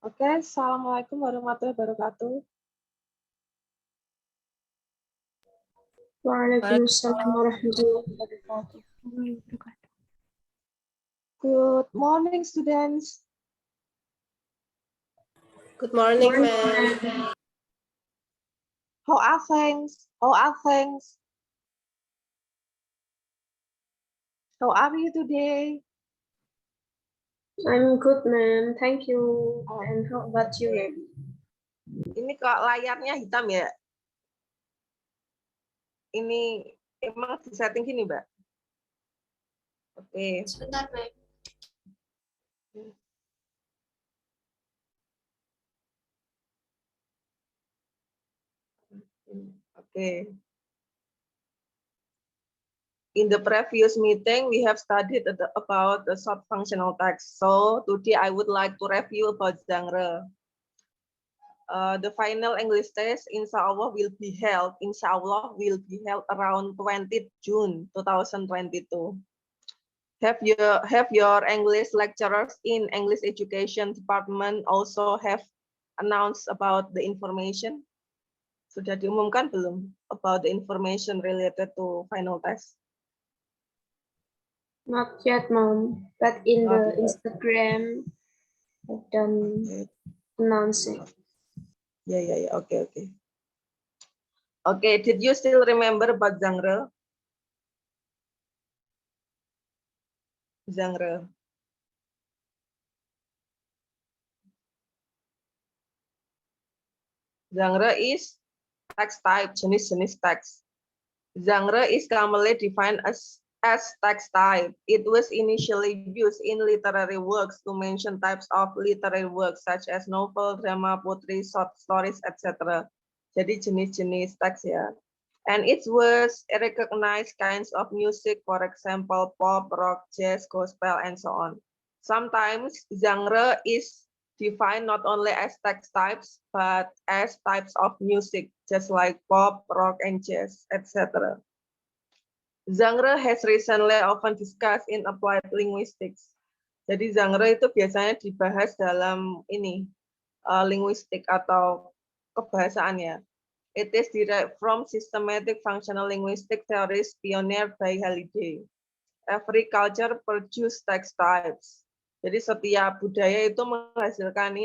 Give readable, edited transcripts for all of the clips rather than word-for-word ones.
Oke, Assalamualaikum warahmatullahi wabarakatuh. Waalaikumsalam warahmatullahi wabarakatuh. Good morning, students. Good morning, ma'am. How are things? How are things? How are you today? I'm good, ma'am. Thank you. And how about you, ma'am? Ini kok layarnya hitam ya? Ini emang disetting gini, Mbak? Oke. Sebentar, ma'am. Oke. In the previous meeting, we have studied about the short functional text. So today I would like to review about genre. The final English test, inshallah, will be held around 20th June 2022. Have your English lecturers in English Education Department also have announced about the information? Sudah diumumkan belum about the information related to final test? Not yet, ma'am. But in Not the yet. Instagram, I've done announcing. Yeah. Okay. Okay, did you still remember about genre? Genre. Genre is text type, jenis-jenis teks. Genre is commonly defined as text type. It was initially used in literary works to mention types of literary works such as novel, drama, poetry, short stories, etc. Jadi jenis-jenis teks ya. And it was recognized kinds of music, for example, pop, rock, jazz, gospel, and so on. Sometimes genre is defined not only as text types, but as types of music, just like pop, rock, and jazz, etc. Genre has recently often discussed in applied linguistics. Jadi genre itu biasanya dibahas dalam linguistik atau kebahasaan ya. It is derived from systematic functional linguistic theories pioneered by Halliday. Every culture produces text types. Jadi setiap budaya itu menghasilkan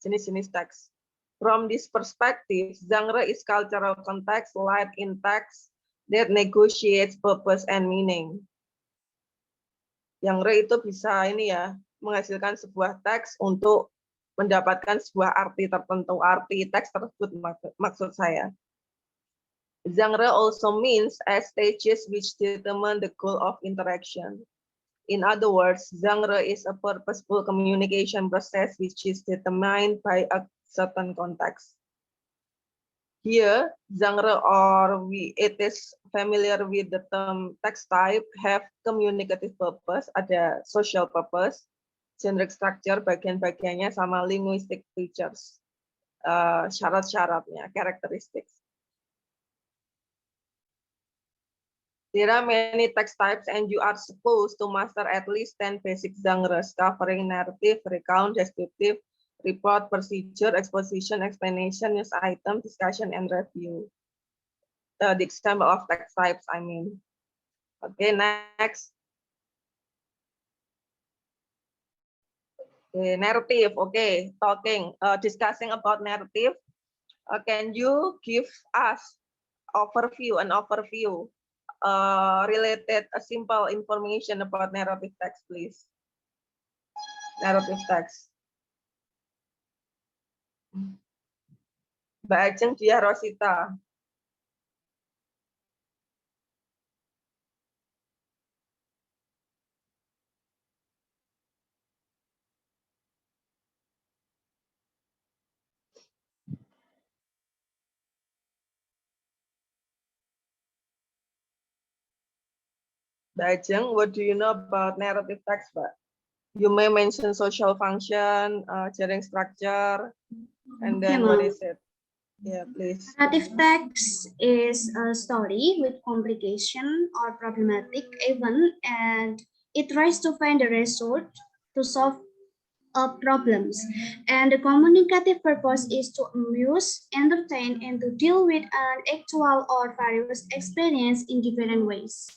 jenis-jenis teks. From this perspective, genre is cultural context light in text that negotiates purpose and meaning. Genre itu bisa menghasilkan sebuah teks untuk mendapatkan sebuah arti tertentu, arti teks tersebut maksud saya. Genre also means as stages which determine the goal of interaction. In other words, genre is a purposeful communication process which is determined by a certain context. Here, genre it is familiar with the term text type have communicative purpose, ada social purpose, generic structure, bagian-bagiannya sama linguistic features, syarat-syaratnya, characteristics. There are many text types and you are supposed to master at least 10 basic genres covering narrative, recount, descriptive, report, procedure, exposition, explanation, news item, discussion, and review. The example of text types, I mean. Okay, next. Okay, narrative, okay, discussing about narrative. Can you give us an overview related a simple information about narrative text, please? Narrative text. Mbak Ajeng Dia Rosita. Mbak Ajeng, what do you know about narrative text, Mbak? You may mention social function, jaring structure, and then what is it? Yeah, please. Narrative text is a story with complication or problematic event, and it tries to find a result to solve problems. And the communicative purpose is to amuse, entertain, and to deal with an actual or various experience in different ways.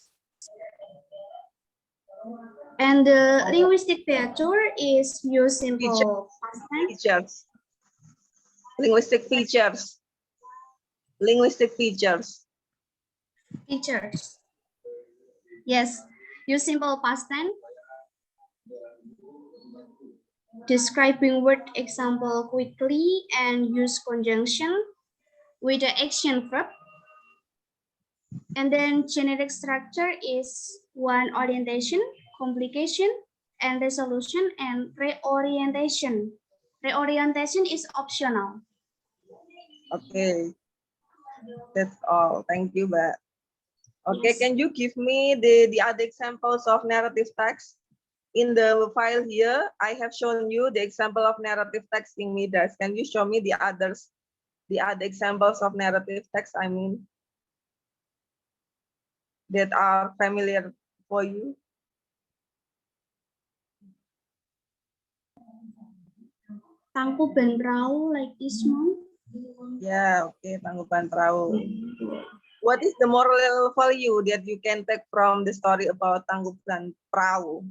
And the linguistic feature is use simple past tense. Features. Linguistic features. Linguistic features. Features. Yes, use simple past tense. Describing word example quickly and use conjunction with the action verb. And then generic structure is one, orientation, complication, and resolution, and reorientation. Reorientation is optional. Okay. That's all. Thank you, Mbak. Okay, Yes. can you give me the other examples of narrative text? In the file here, I have shown you the example of narrative text in Midas. Can you show me the other examples of narrative text, I mean, that are familiar for you? Tangkuban Perahu, like this one. Yeah, okay, Tangkuban Perahu. What is the moral value that you can take from the story about Tangkuban Perahu?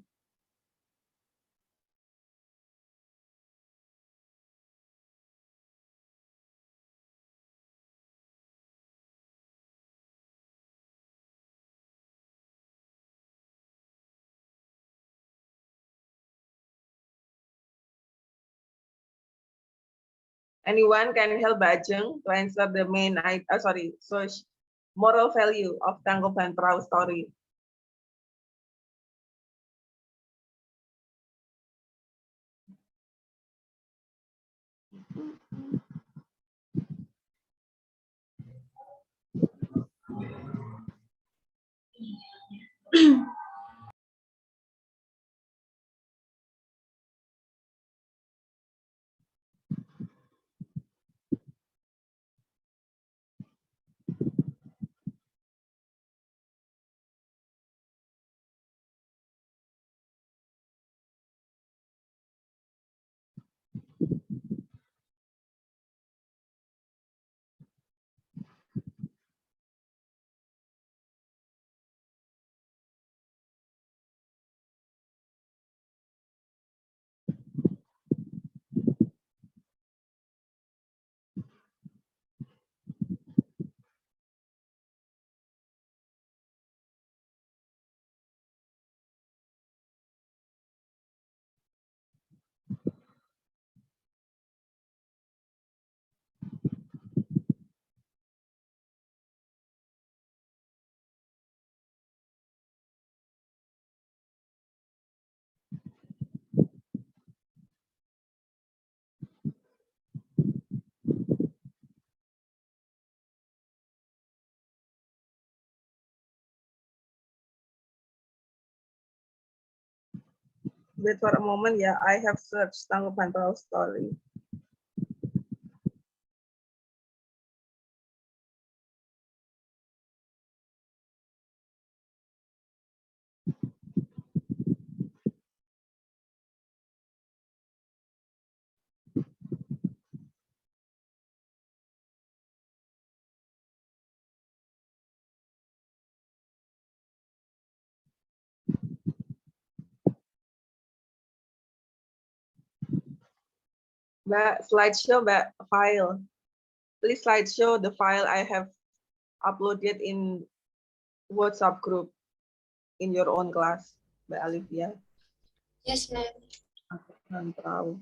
Anyone can help Bajeng to answer the main, moral value of Tangkuban Perahu story. Wait for a moment, yeah, I have searched Tangkuban Perahu story. Mbak, slideshow, Mbak, file. Please slideshow the file I have uploaded in WhatsApp group in your own class, Mbak Alivia. Yes, ma'am. Tangkuban Perahu.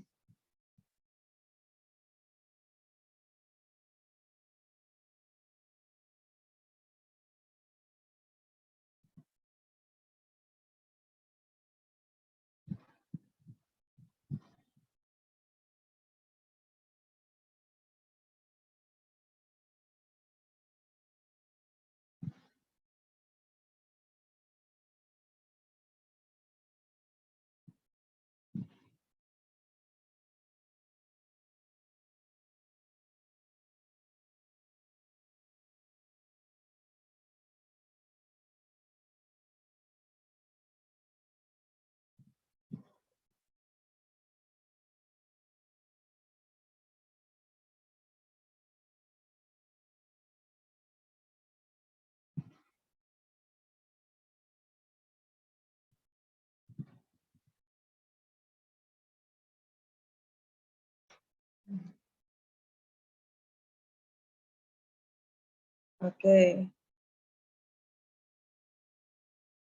Oke.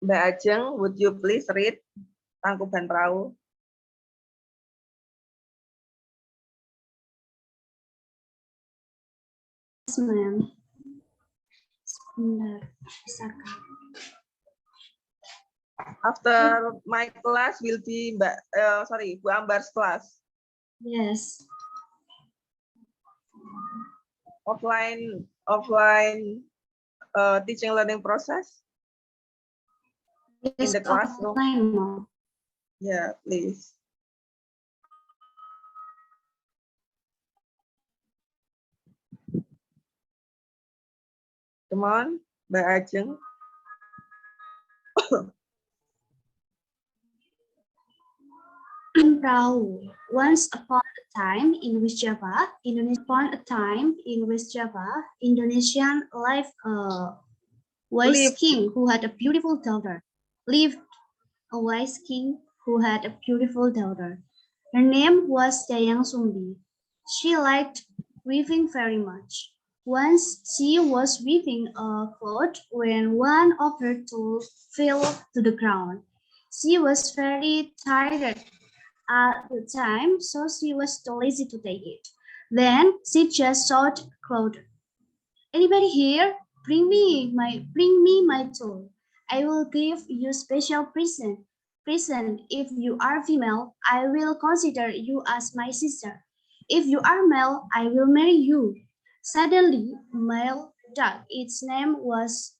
Mbak Ajeng, would you please read Tangkuban Perahu? Yes, ma'am. Sebentar, bisakah? After my class will be Bu Ambar's class. Yes. Offline teaching learning process in Yes, the classroom. offline, Mom. Yeah, please. Come on, Mbak Ajeng. Perahu. Once upon a time in West Java, Indonesian life wise king who had a beautiful daughter. Lived a wise king who had a beautiful daughter. Her name was Dayang Sumbi. She liked weaving very much. Once she was weaving a cloth when one of her tools fell to the ground. She was very tired at the time, so she was too lazy to take it. Then she just shouted, "Anybody here? Bring me my tool. I will give you special present. If you are female, I will consider you as my sister. If you are male, I will marry you." Suddenly, a male dog, its name was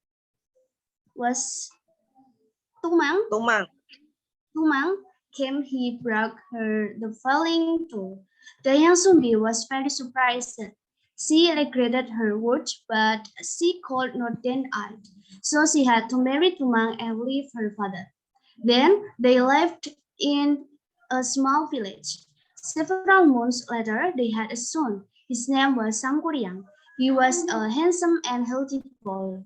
Tumang. Tumang came. He brought her the falling tool. Dayang Sumbi was very surprised. She regretted her words, but she could not deny it. So she had to marry Tumang and leave her father. Then they lived in a small village. Several months later, they had a son. His name was Sangkuriang. He was a handsome and healthy boy.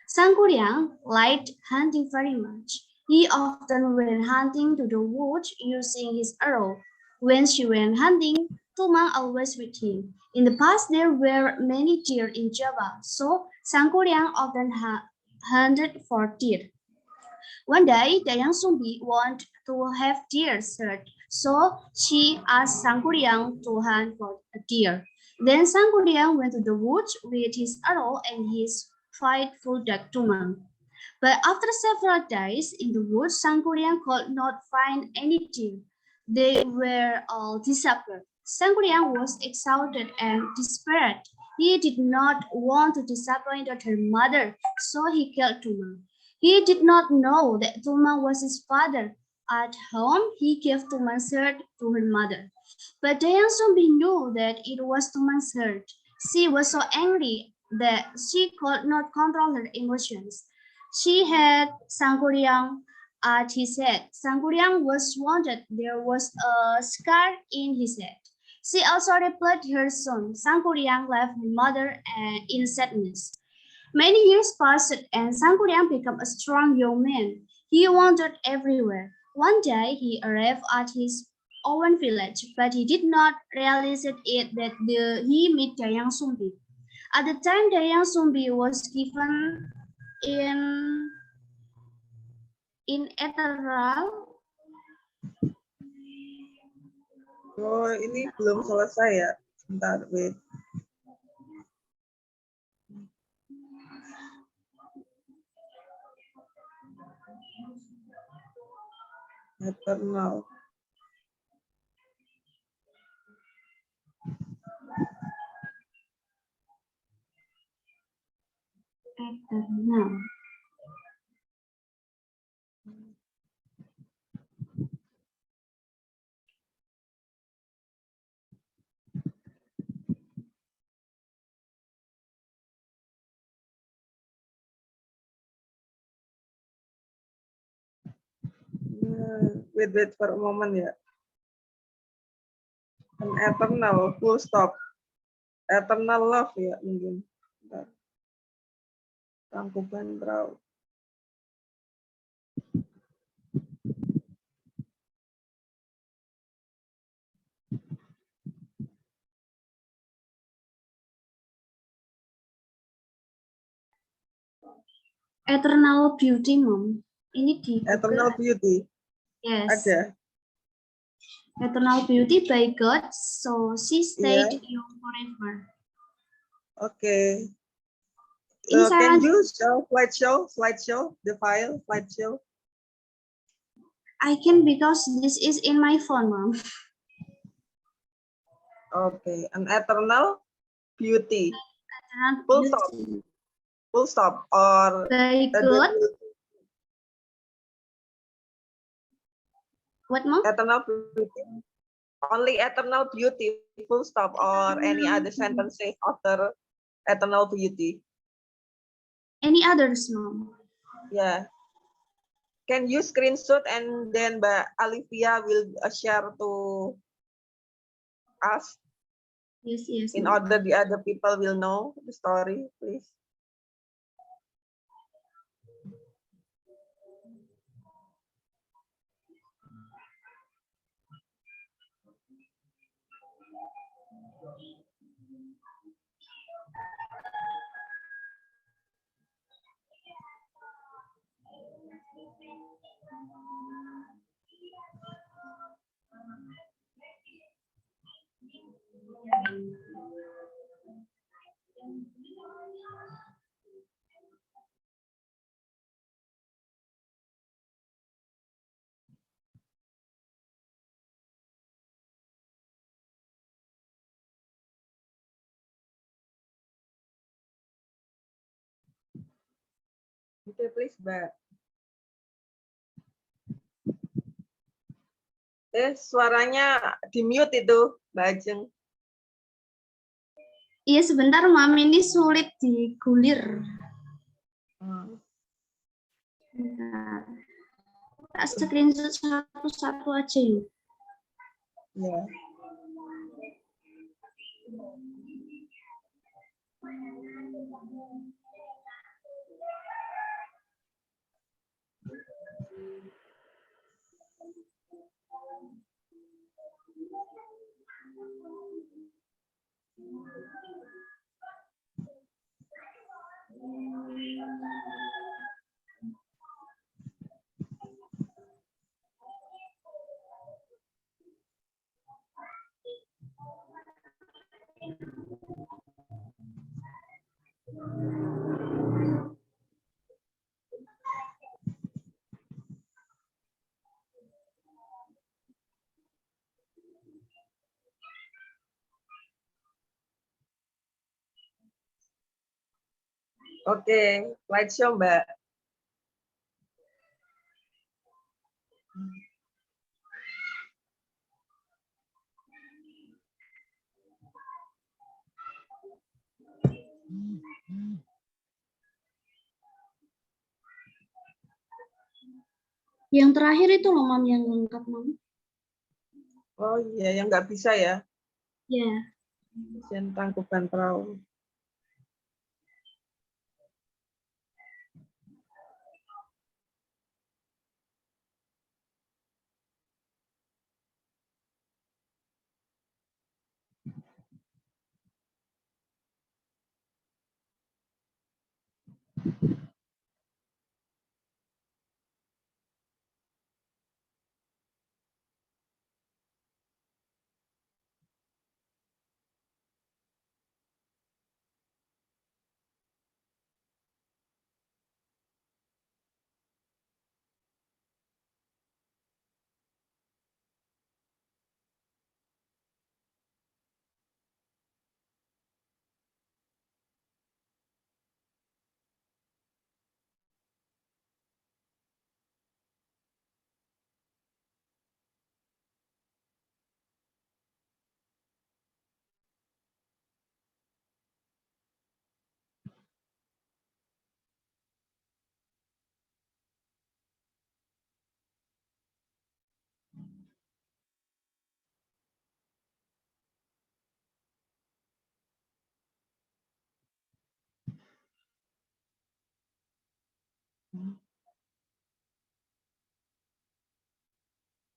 Sangkuriang liked hunting very much. He often went hunting to the woods using his arrow. When she went hunting, Tumang always with him. In the past, there were many deer in Java, so Sangkuriang often hunted for deer. One day, Dayang Sumbi wanted to have deer shot, so she asked Sangkuriang to hunt for a deer. Then Sangkuriang went to the woods with his arrow and his faithful dog Tumang. But after several days in the woods, Sangkuriang could not find any deer. They were all disappeared. Sangkuriang was exhausted and desperate. He did not want to disappoint her mother, so he killed Tumang. He did not know that Tumang was his father. At home, he gave Tumang's heart to her mother. But Dayang Sumbi knew that it was Tumang's heart. She was so angry that she could not control her emotions. She had Sangkuriang at his head. Sangkuriang was wounded. There was a scar in his head. She also repelled her son. Sangkuriang left her mother in sadness. Many years passed and Sangkuriang became a strong young man. He wandered everywhere. One day he arrived at his own village, but he did not realize it that he met Dayang Sumbi. At the time Dayang Sumbi was given in Ethereal. Oh, ini belum selesai ya. Bentar, wait. Eternal. Eternal. Wait for a moment ya. An eternal, full stop. Eternal love ya mungkin. Bentar. Tangkuban Perahu. Eternal Beauty, Mom. Ini di Google. Eternal Beauty. Yes. Ada. Eternal Beauty by God, so she stayed Iya. young forever. Oke. Ini saya Can you show slideshow, the file, slideshow? I can because this is in my phone, Mom. Okay, an eternal beauty. Eternal Full stop. Beauty Full stop or by God. What, Mom? eternal beauty. Only eternal beauty, full stop, or any other sentences after eternal beauty. Any others, Mom? Yeah. Can you screenshot and then Mbak Olivia will share to us Yes, yes. in Mom. order the other people will know the story, please. Okay, please, Mbak. Suaranya di mute itu, Mbak Ajeng. Iya, sebentar, Mom. Ini sulit digulir. Bentar. Tak screenshot satu-satu aja yuk. Ya. Oke, slideshow, Mbak. Yang terakhir itu loh, Mom, yang lengkap, Mom. Oh iya, yang nggak bisa ya. Ya. Tentang Tangkuban Perahu.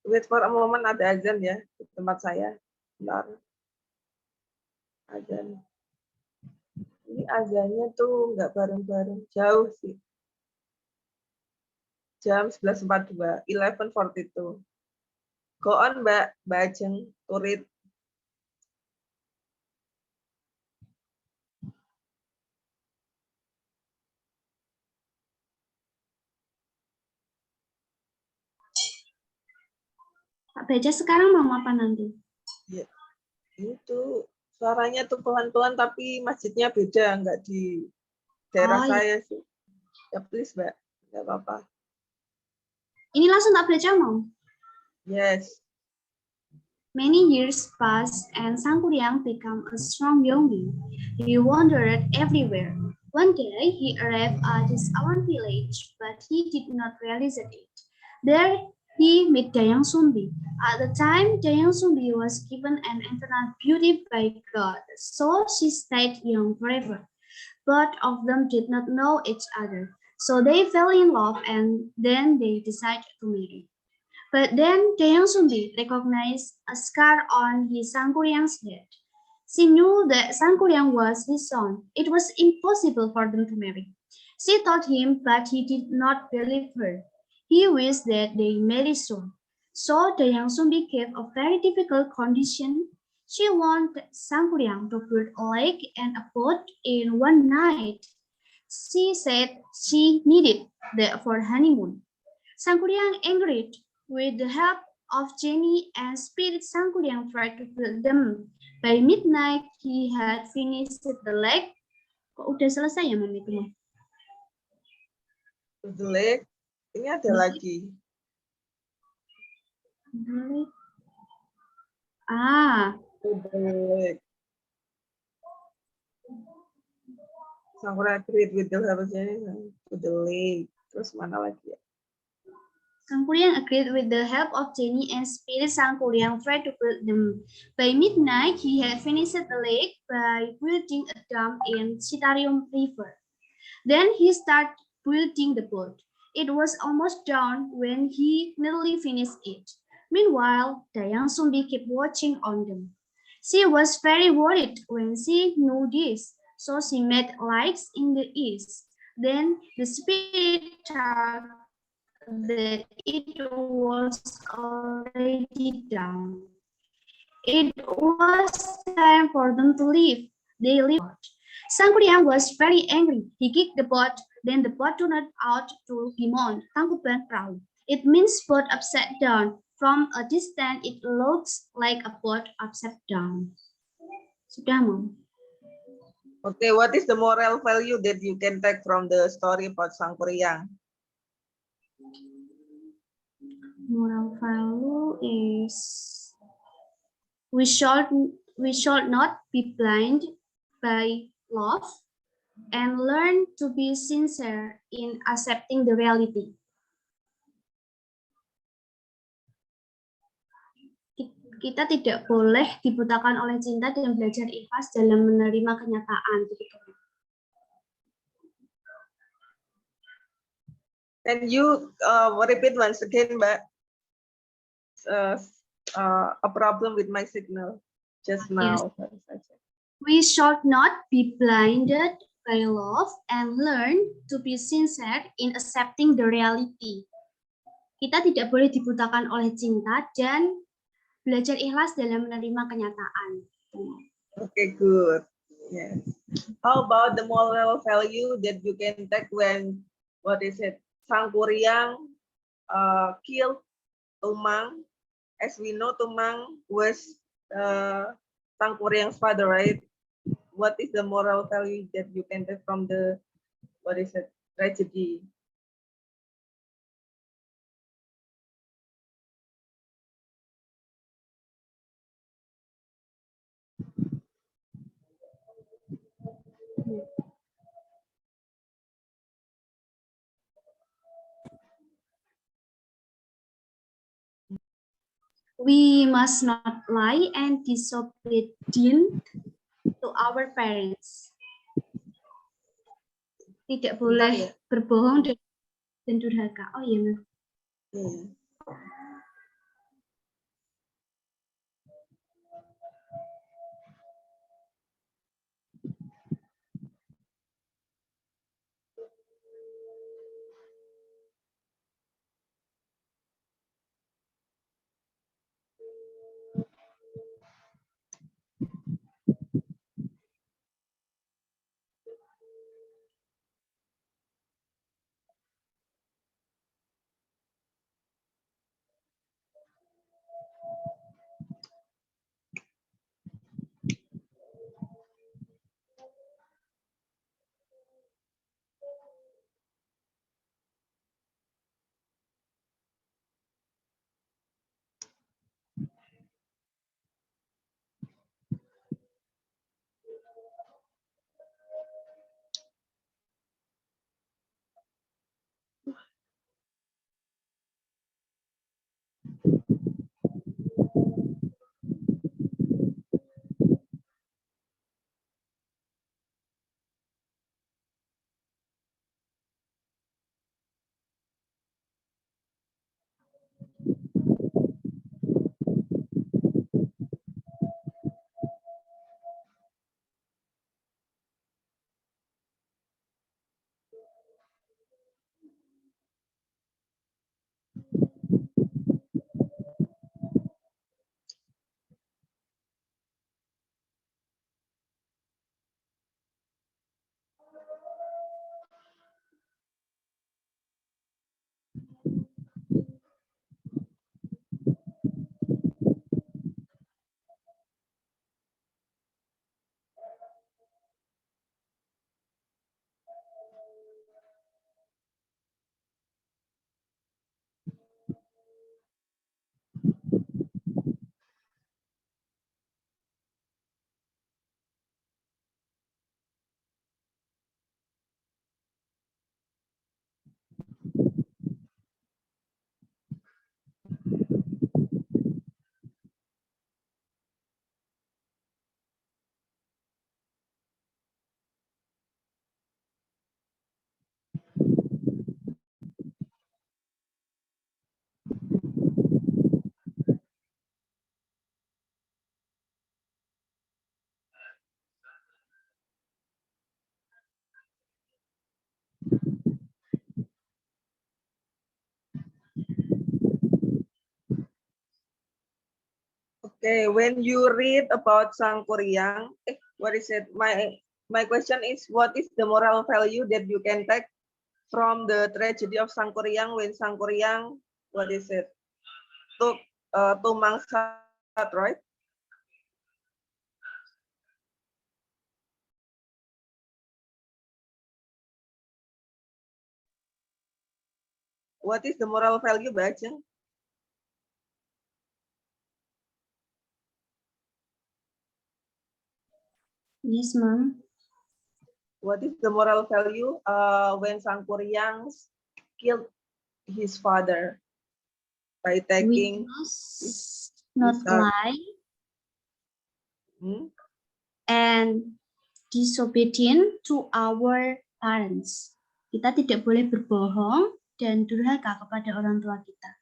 Wait for a moment, ada azan ya di tempat saya. Bentar. Azan. Ini azannya tuh nggak bareng-bareng, jauh sih. Jam 11.42, 11:42. Go on, Mbak Ajeng, to read. Kak baca sekarang mau apa nanti? Ya, itu suaranya tuh pelan-pelan tapi masjidnya beda, nggak di daerah saya sih. Ya please, Mbak, nggak apa-apa. Ini langsung tak baca mau? Yes. Many years passed and Sangkuriang became a strong youngling. He wandered everywhere. One day he arrived at his own village, but he did not realize it. There he met Dayang Sumbi. At the time, Dayang Sumbi was given an infernal beauty by God, so she stayed young forever. Both of them did not know each other, so they fell in love and then they decided to marry. But then Taeyong Sumbi recognized a scar on his Sangkuriang's head. She knew that Sangkuriang was his son. It was impossible for them to marry. She told him, but he did not believe her. He wished that they marry soon. So Taeyong Sumbi gave a very difficult condition. She wanted Sangkuriang to build a lake and a boat in one night. She said she needed that for honeymoon. Sangkuriang agreed. With the help of Jenny and Spirit, Sangkuriang tried to build them. By midnight, he had finished the lake. Kok udah selesai ya, Mami? The lake. Ini ada lagi. Ah. The lake. Sangkuriang agreed with the help of Jenny to the lake. Terus mana lagi ya? Sangkuriang agreed with the help of Jenny and Spirit. Sangkuriang tried to build them. By midnight, he had finished the lake by building a dam in Citarium River. Then he started building the boat. It was almost done when he nearly finished it. Meanwhile, Dayang Sumbi kept watching on them. She was very worried when she knew this, so she made lights in the east. Then the spirit thought that it was already down. It was time for them to leave. They left. Sangkuriang was very angry. He kicked the boat. Then the boat turned out to be Gimon, Tangkuban Perahu. It means boat upside down. From a distance, it looks like a boat upside down. Sudah, Mom. Okay, what is the moral value that you can take from the story about Sangkuriang? Moral value is we should not be blind by love and learn to be sincere in accepting the reality. Kita tidak boleh dibutakan oleh cinta dan belajar ikhlas dalam menerima kenyataan. Can you repeat once again, Mbak? A problem with my signal just now. Yes. We should not be blinded by love and learn to be sincere in accepting the reality. Kita tidak boleh dibutakan oleh cinta dan belajar ikhlas dalam menerima kenyataan. Okay, good. Yes. How about the moral value that you can take when, Sangkuriang killed Tumang? As we know, Tumang was Sangkuriang's father, right? What is the moral value that you can take from the, tragedy? We must not lie and disobedient to our parents. Tidak boleh berbohong dan durhaka. Oh iya, Hmm. Okay, when you read about Sangkuriang, what is it? My question is, what is the moral value that you can take from the tragedy of Sangkuriang when Sangkuriang, what is it? Took Tumangsat, right? What is the moral value, Bajeng? Yes, ma'am. What is the moral value when Sangkuriang killed his father by We taking must not his son? lie Hmm? and disobedient to our parents. Kita tidak boleh berbohong dan durhaka kepada orang tua kita.